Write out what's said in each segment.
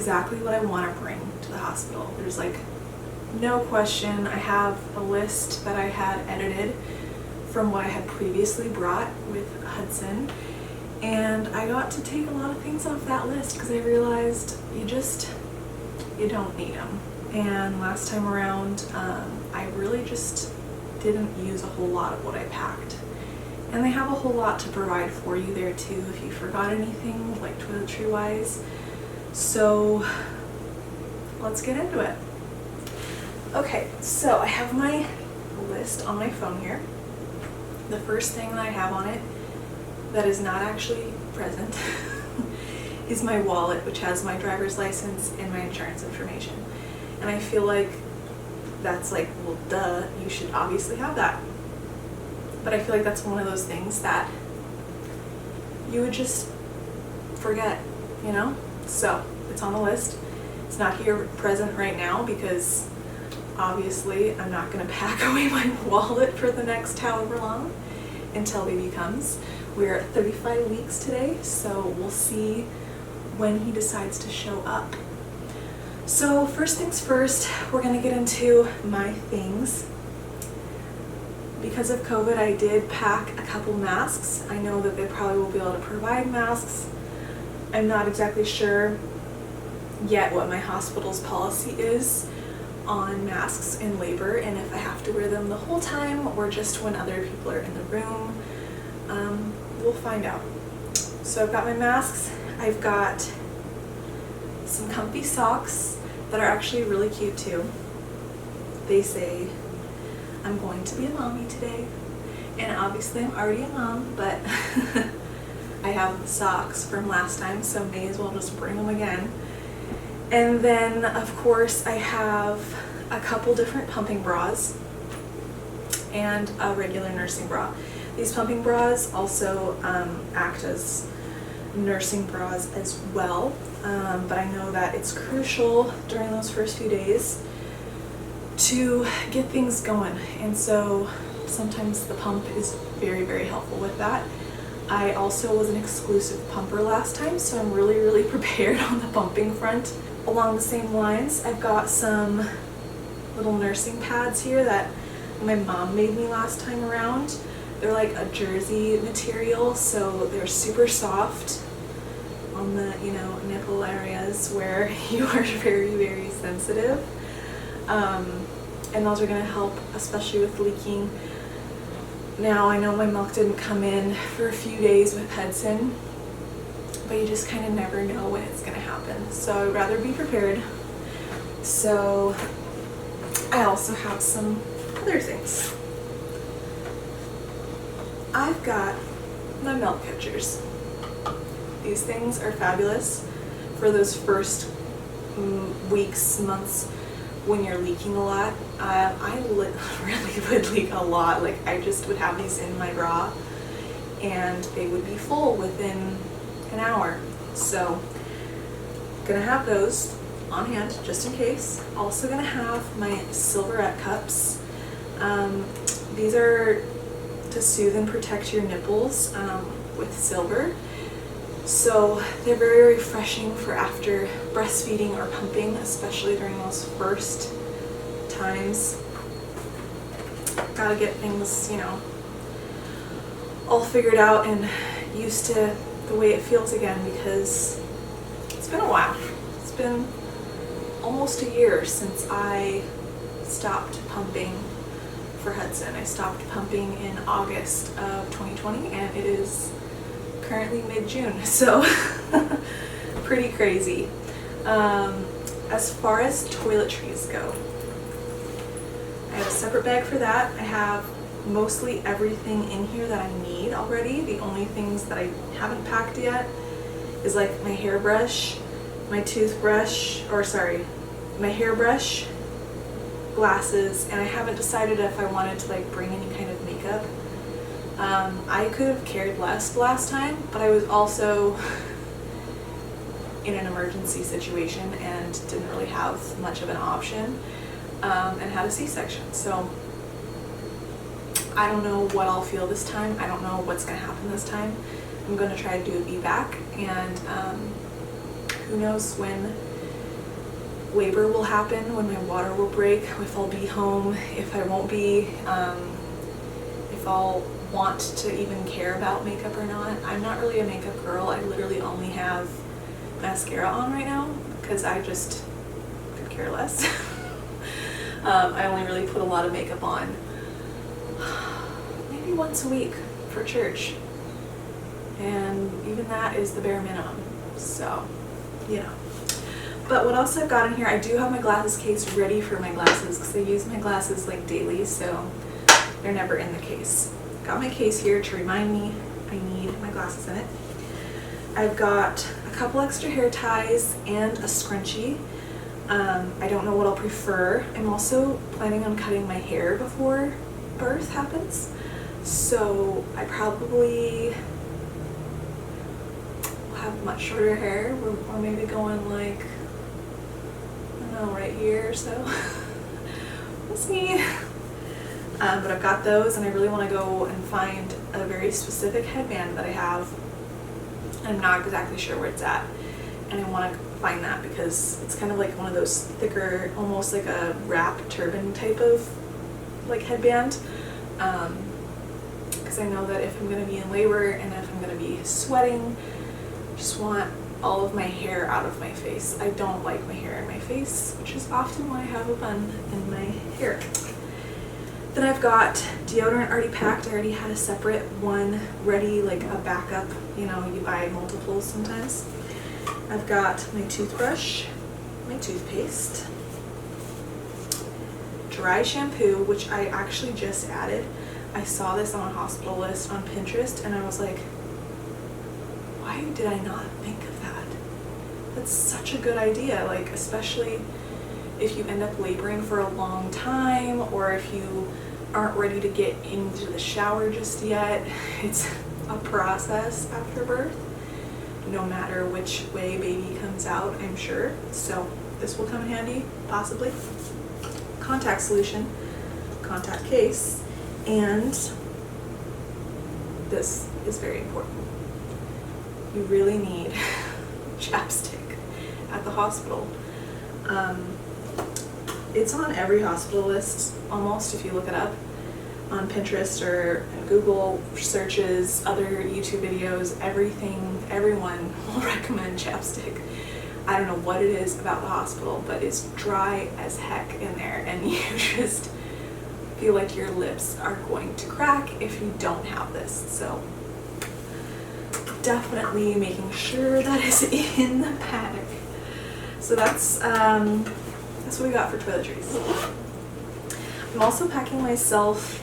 exactly what I want to bring to the hospital. There's like no question. I have a list that I had edited from what I had previously brought with Hudson, and I got to take a lot of things off that list because I realized you don't need them. And last time around, I really just didn't use a whole lot of what I packed. And they have a whole lot to provide for you there too if you forgot anything, like toiletry wise. So let's get into it. Okay, so I have my list on my phone here. The first thing that I have on it that is not actually present is my wallet, which has my driver's license and my insurance information. And I feel like that's like, well, duh, you should obviously have that. But I feel like that's one of those things that you would just forget, you know? So it's on the list. It's not here present right now because obviously I'm not going to pack away my wallet for the next however long until baby comes. We're at 35 weeks today, so we'll see when he decides to show up. So first things first, we're going to get into my things. Because of COVID, I did pack a couple masks. I know that they probably will be able to provide masks. I'm not exactly sure yet what my hospital's policy is on masks in labor and if I have to wear them the whole time or just when other people are in the room. We'll find out. So I've got my masks. I've got some comfy socks that are actually really cute too. They say, I'm going to be a mommy today. And obviously I'm already a mom, but I have socks from last time, so may as well just bring them again. And then of course I have a couple different pumping bras and a regular nursing bra. These pumping bras also act as nursing bras as well, but I know that it's crucial during those first few days to get things going, and so sometimes the pump is very, very helpful with that. I also was an exclusive pumper last time, so I'm really prepared on the pumping front. Along the same lines, I've got some little nursing pads here that my mom made me last time around. They're like a jersey material, so they're super soft on the, you know, nipple areas where you are very, very sensitive. And those are going to help, especially with leaking. Now, I know my milk didn't come in for a few days with Hudson, but you just kind of never know when it's going to happen. So I'd rather be prepared. So I also have some other things. I've got my milk catchers. These things are fabulous for those first weeks, months when you're leaking a lot. I really would leak a lot. Like, I just would have these in my bra and they would be full within an hour. So gonna have those on hand just in case. Also gonna have my Silverette cups. These are to soothe and protect your nipples with silver. So they're very refreshing for after breastfeeding or pumping, especially during those first times. Gotta get things, you know, all figured out and used to the way it feels again, because it's been a while. It's been almost a year since I stopped pumping for Hudson. I stopped pumping in August of 2020 and it is currently mid-June, so pretty crazy. As far as toiletries go, I have a separate bag for that. I have mostly everything in here that I need already. The only things that I haven't packed yet is like my hairbrush, my toothbrush, or sorry, my hairbrush, glasses, and I haven't decided if I wanted to like bring any kind of makeup. I could have cared less last time, but I was also in an emergency situation and didn't really have much of an option, and had a C-section. So I don't know what I'll feel this time. I don't know what's going to happen this time. I'm going to try to do a VBAC, and who knows when labor will happen, when my water will break, if I'll be home, if I won't be, if I'll want to even care about makeup or not. I'm not really a makeup girl. I literally only have mascara on right now because I just could care less. I only really put a lot of makeup on maybe once a week for church, and even that is the bare minimum, so you know. But what else I've got in here, I do have my glasses case ready for my glasses because I use my glasses like daily, so they're never in the case. Got my case here to remind me I need my glasses in it. I've got a couple extra hair ties and a scrunchie. I don't know what I'll prefer. I'm also planning on cutting my hair before birth happens, so I probably will have much shorter hair. Or maybe going like, I don't know, right here or so. We'll see. But I've got those, and I really want to go and find a very specific headband that I have. I'm not exactly sure where it's at, and I want to find that because it's kind of like one of those thicker, almost like a wrap turban type of like headband, because I know that if I'm going to be in labor and if I'm going to be sweating, I just want all of my hair out of my face. I don't like my hair in my face, which is often why I have a bun in my hair. Then I've got deodorant already packed. I already had a separate one ready, like a backup. You know, you buy multiples sometimes. I've got my toothbrush, my toothpaste, dry shampoo, which I actually just added. I saw this on a hospital list on Pinterest, and I was like, why did I not think of that? That's such a good idea, like especially if you end up laboring for a long time, or if you aren't ready to get into the shower just yet. It's a process after birth, no matter which way baby comes out, I'm sure. So this will come in handy, possibly. Contact solution, contact case, and this is very important. You really need chapstick at the hospital. It's on every hospital list, almost, if you look it up on Pinterest or Google searches, other YouTube videos, everyone will recommend chapstick. I don't know what it is about the hospital, but it's dry as heck in there, and you just feel like your lips are going to crack if you don't have this. So definitely making sure that is in the bag. So that's what we got for toiletries. I'm also packing myself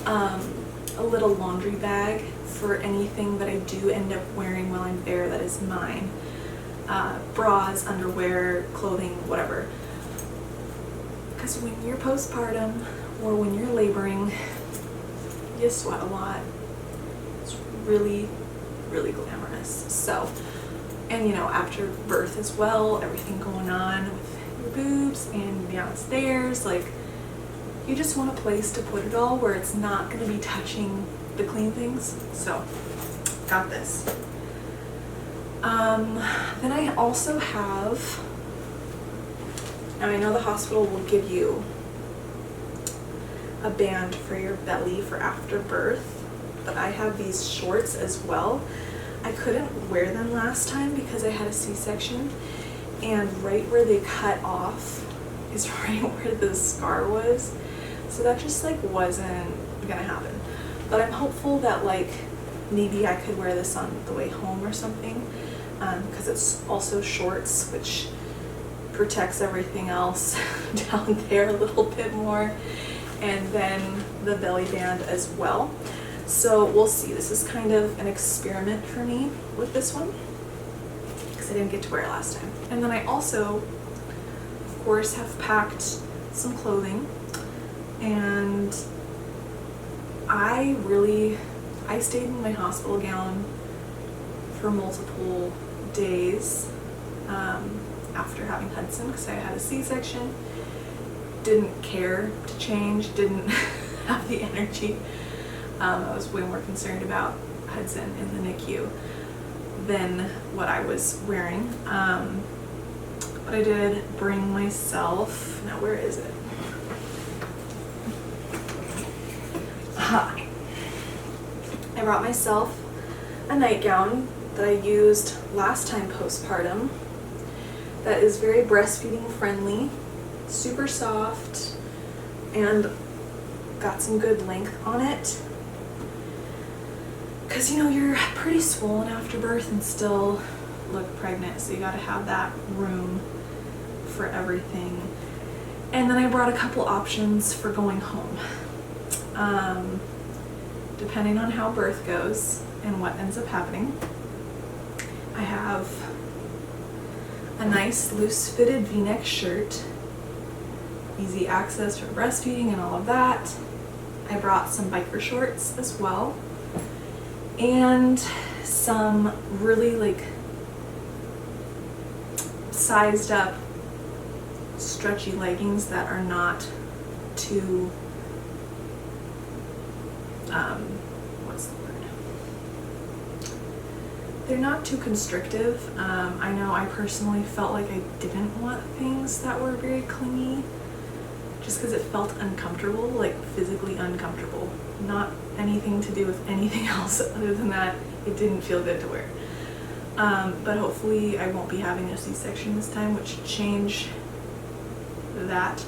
a little laundry bag for anything that I do end up wearing while I'm there that is mine. Bras, underwear, clothing, whatever. Because when you're postpartum or when you're laboring, you sweat a lot. It's really, really glamorous. So, and you know, after birth as well, everything going on with your boobs and downstairs, like, you just want a place to put it all where it's not going to be touching the clean things. So, got this. Then I also have, now I know the hospital will give you a band for your belly for after birth, but I have these shorts as well. I couldn't wear them last time because I had a C-section, and right where they cut off is right where the scar was. So that just like wasn't gonna happen. But I'm hopeful that like maybe I could wear this on the way home or something, because it's also shorts, which protects everything else down there a little bit more, and then the belly band as well. So we'll see. This is kind of an experiment for me with this one because I didn't get to wear it last time. And then I also, of course, have packed some clothing, and I stayed in my hospital gown for multiple days after having Hudson because I had a C-section. Didn't care to change, didn't have the energy. I was way more concerned about Hudson in the NICU than what I was wearing. But I did bring myself, now where is it? Aha. I brought myself a nightgown that I used last time postpartum that is very breastfeeding friendly, super soft, and got some good length on it. Because you know, you're pretty swollen after birth and still look pregnant, so you gotta have that room for everything. And then I brought a couple options for going home. Depending on how birth goes and what ends up happening, I have a nice loose fitted v-neck shirt, easy access for breastfeeding and all of that. I brought some biker shorts as well, and some really like sized up stretchy leggings that are not too what's the word? They're not too constrictive. I know I personally felt like I didn't want things that were very clingy just because it felt uncomfortable, like physically uncomfortable. Not anything to do with anything else other than that it didn't feel good to wear. But hopefully I won't be having a C-section this time, which changed that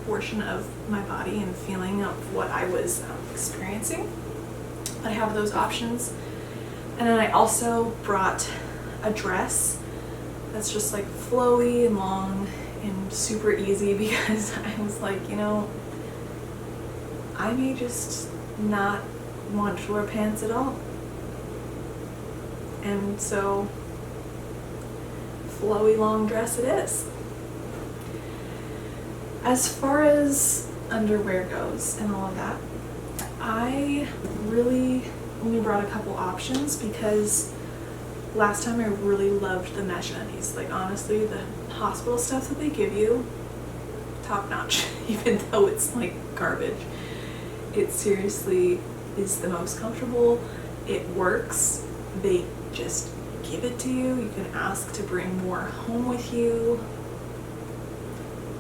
portion of my body and feeling of what I was experiencing. But I have those options. And then I also brought a dress that's just like flowy and long and super easy because I was like, you know, I may just not want to wear pants at all. And so, flowy long dress it is. As far as underwear goes and all of that, I really only brought a couple options because last time I really loved the mesh undies. Like honestly, the hospital stuff that they give you, top notch, even though it's like garbage. It seriously is the most comfortable. It works. They just give it to you. You can ask to bring more home with you.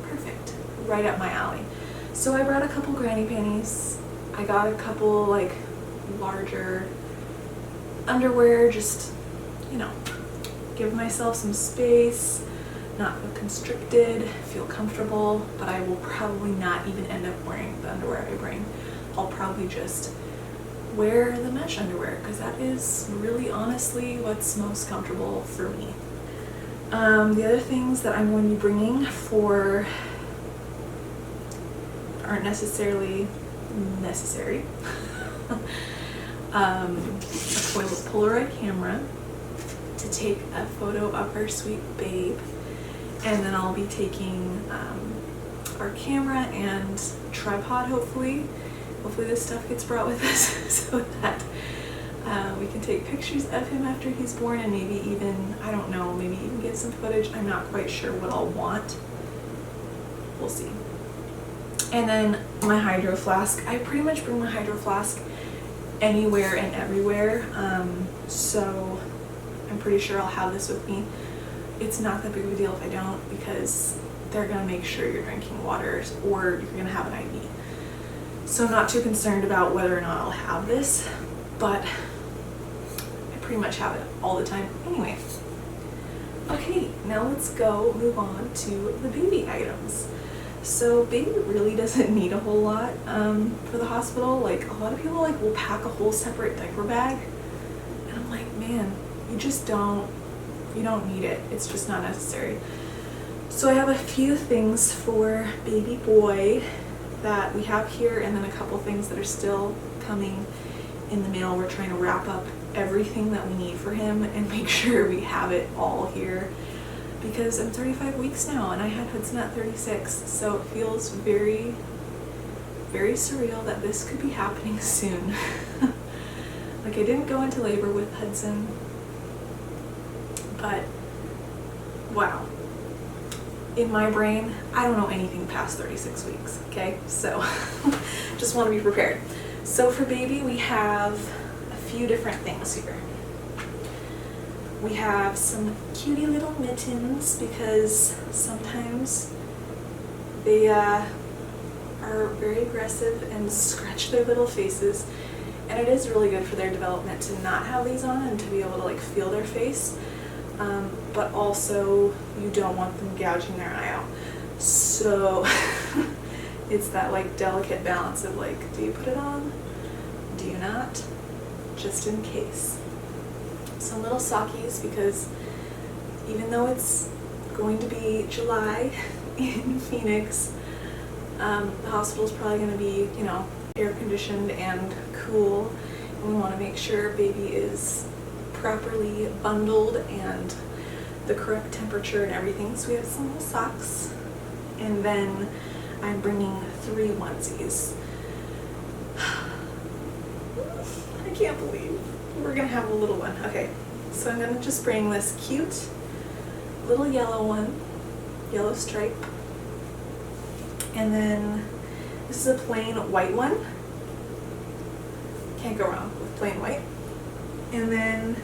Perfect. Right up my alley. So I brought a couple granny panties. I got a couple like larger underwear, just, you know, give myself some space, not feel constricted, feel comfortable, but I will probably not even end up wearing the underwear I bring. I'll probably just wear the mesh underwear because that is really honestly what's most comfortable for me. The other things that I'm going to be bringing for aren't necessarily necessary. A Polaroid camera to take a photo of our sweet babe, and then I'll be taking our camera and tripod. Hopefully this stuff gets brought with us so that we can take pictures of him after he's born, and maybe even, I don't know, maybe even get some footage. I'm not quite sure what I'll want. We'll see. And then my Hydroflask. I pretty much bring my Hydroflask anywhere and everywhere, so I'm pretty sure I'll have this with me. It's not that big of a deal if I don't, because they're gonna make sure you're drinking water or you're gonna have an IV. So I'm not too concerned about whether or not I'll have this, but I pretty much have it all the time anyway. Okay, now let's go move on to the baby items. So baby really doesn't need a whole lot for the hospital. Like a lot of people like will pack a whole separate diaper bag, and I'm like, man, you don't need it. It's just not necessary. So I have a few things for baby boy that we have here, and then a couple things that are still coming in the mail. We're trying to wrap up everything that we need for him and make sure we have it all here, because I'm 35 weeks now and I had Hudson at 36, so it feels very, very surreal that this could be happening soon. Like, I didn't go into labor with Hudson, but wow. In my brain, I don't know anything past 36 weeks, okay? So, just want to be prepared. So for baby, we have a few different things here. We have some cutie little mittens because sometimes they are very aggressive and scratch their little faces, and it is really good for their development to not have these on and to be able to like feel their face, but also you don't want them gouging their eye out. So it's that like delicate balance of like, do you put it on? Do you not? Just in case. Some little sockies, because even though it's going to be July in Phoenix, the hospital's probably going to be, you know, air conditioned and cool, and we want to make sure baby is properly bundled and the correct temperature and everything. So we have some little socks, and then I'm bringing 3 onesies. I can't believe we're gonna have a little one. Okay, so I'm gonna just bring this cute little yellow one, yellow stripe, and then this is a plain white one. Can't go wrong with plain white. And then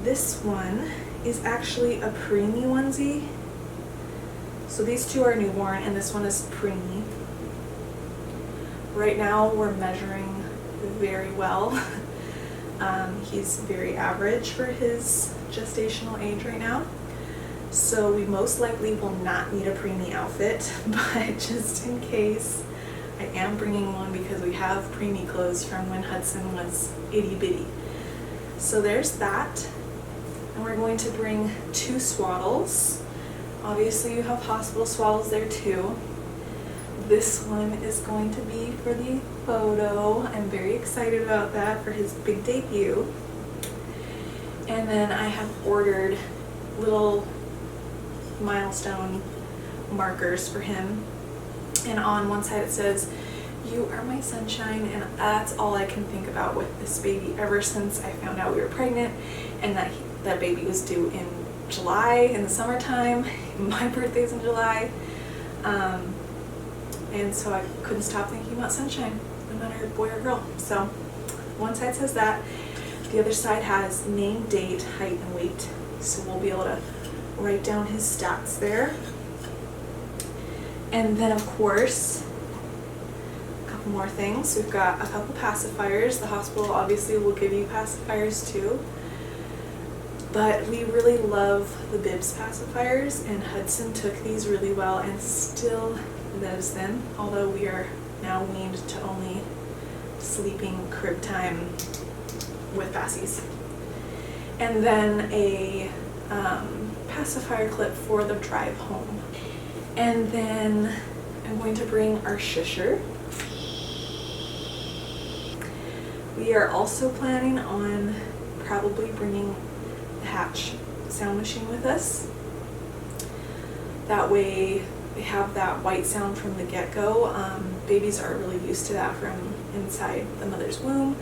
this one is actually a preemie onesie. So these two are newborn and this one is preemie. Right now we're measuring very well. He's very average for his gestational age right now. So we most likely will not need a preemie outfit, but just in case, I am bringing one because we have preemie clothes from when Hudson was itty bitty. So there's that. And we're going to bring 2 swaddles. Obviously you have hospital swaddles there too. This one is going to be for the photo. I'm very excited about that, for his big debut. And then I have ordered little milestone markers for him. And on one side it says, "You are my sunshine," and that's all I can think about with this baby ever since I found out we were pregnant and that that baby was due in July, in the summertime. My birthday's in July. And so I couldn't stop thinking about sunshine, no matter boy or girl. So one side says that, the other side has name, date, height, and weight. So we'll be able to write down his stats there. And then of course, a couple more things. We've got a couple pacifiers. The hospital obviously will give you pacifiers too. But we really love the bibs pacifiers, and Hudson took these really well and still loves them, although we are now weaned to only sleeping crib time with passies. And then a pacifier clip for the drive home. And then I'm going to bring our shusher. We are also planning on probably bringing the Hatch sound machine with us. That way we have that white sound from the get-go. Babies are really used to that from inside the mother's womb.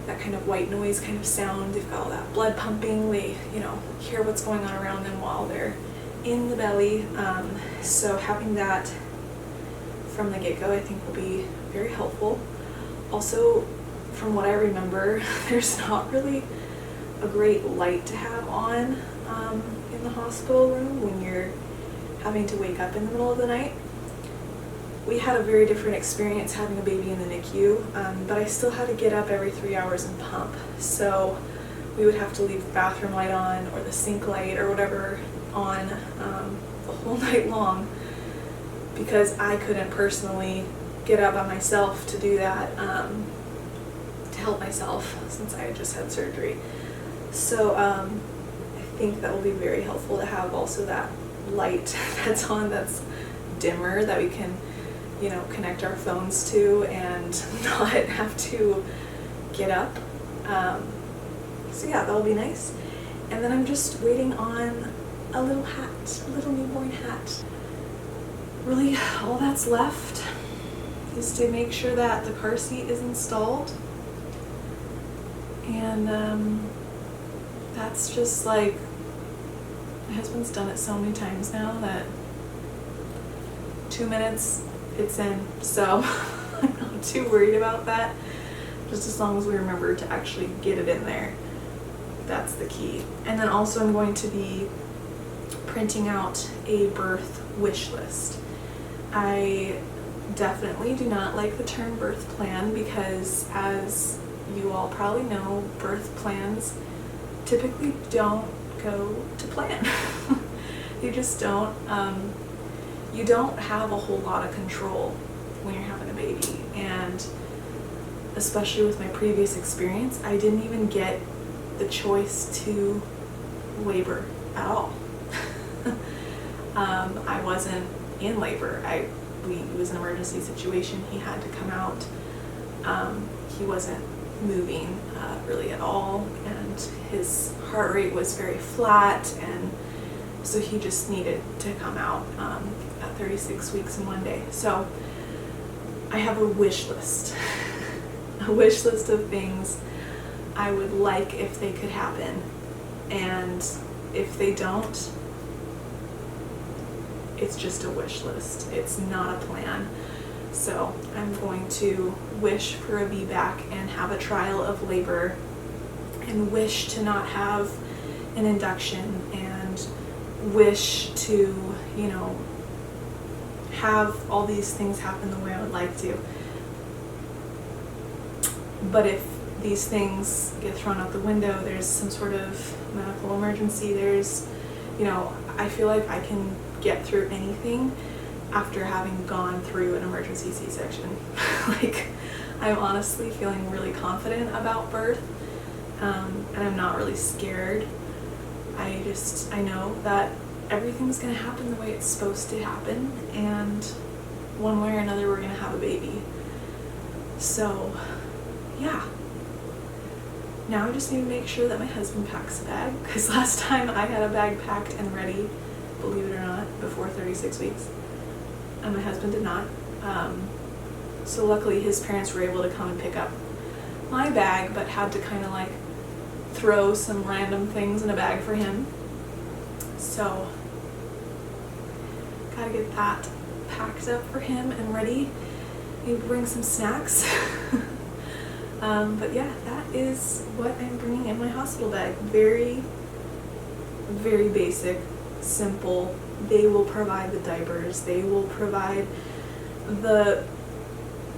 That kind of white noise kind of sound. They've got all that blood pumping. They, you know, hear what's going on around them while they're in the belly. So having that from the get-go I think will be very helpful. Also, from what I remember, there's not really a great light to have on in the hospital room when you're having to wake up in the middle of the night. We had a very different experience having a baby in the NICU, but I still had to get up every 3 hours and pump. So we would have to leave the bathroom light on or the sink light or whatever on the whole night long, because I couldn't personally get up by myself to do that, to help myself, since I had just had surgery. So I think that will be very helpful to have also that light that's on, that's dimmer, that we can, you know, connect our phones to and not have to get up. So yeah, that'll be nice. And then I'm just waiting on a little hat, a little newborn hat. Really, all that's left is to make sure that the car seat is installed. And that's just like, my husband's done it so many times now that 2 minutes, it's in. So I'm not too worried about that, just as long as we remember to actually get it in there. that's the key. And then also I'm going to be printing out a birth wish list. I definitely do not like the term birth plan because, as you all probably know, birth plans typically don't go to plan. You just don't. You don't have a whole lot of control when you're having a baby, and especially with my previous experience, I didn't even get the choice to labor at all. I wasn't in labor. It was an emergency situation. He had to come out. He wasn't moving really at all, and his heart rate was very flat, and so he just needed to come out at 36 weeks and 1 day. So I have a wish list. A wish list of things I would like if they could happen, and if they don't, it's just a wish list. It's not a plan. So I'm going to wish for a VBAC and have a trial of labor, and wish to not have an induction, and wish to, you know, have all these things happen the way I would like to. But if these things get thrown out the window, there's some sort of medical emergency, there's, you know, I feel like I can get through anything after having gone through an emergency C-section. Like, I'm honestly feeling really confident about birth, and I'm not really scared. I know that everything's gonna happen the way it's supposed to happen, and one way or another we're gonna have a baby. So yeah, now I just need to make sure that my husband packs a bag, because last time I had a bag packed and ready, believe it or not, before 36 weeks, and my husband did not. So luckily his parents were able to come and pick up my bag, but had to kind of like throw some random things in a bag for him. So gotta get that packed up for him and ready. Maybe bring some snacks. But yeah, that is what I'm bringing in my hospital bag. Very, very basic, simple. They will provide the diapers. They will provide the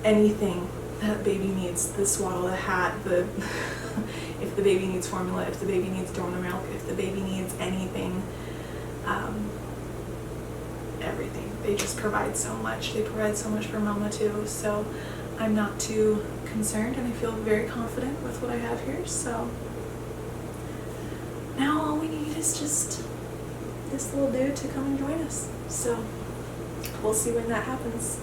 anything that baby needs. The swaddle, the hat, the if the baby needs formula, if the baby needs donor milk, if the baby needs anything, everything. They just provide so much. They provide so much for mama too. So I'm not too concerned, and I feel very confident with what I have here. So now all we need is just this little dude to come and join us. So we'll see when that happens.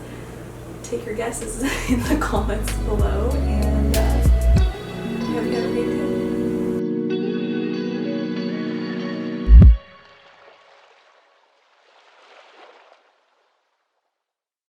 Take your guesses in the comments below, and I hope you have a great day.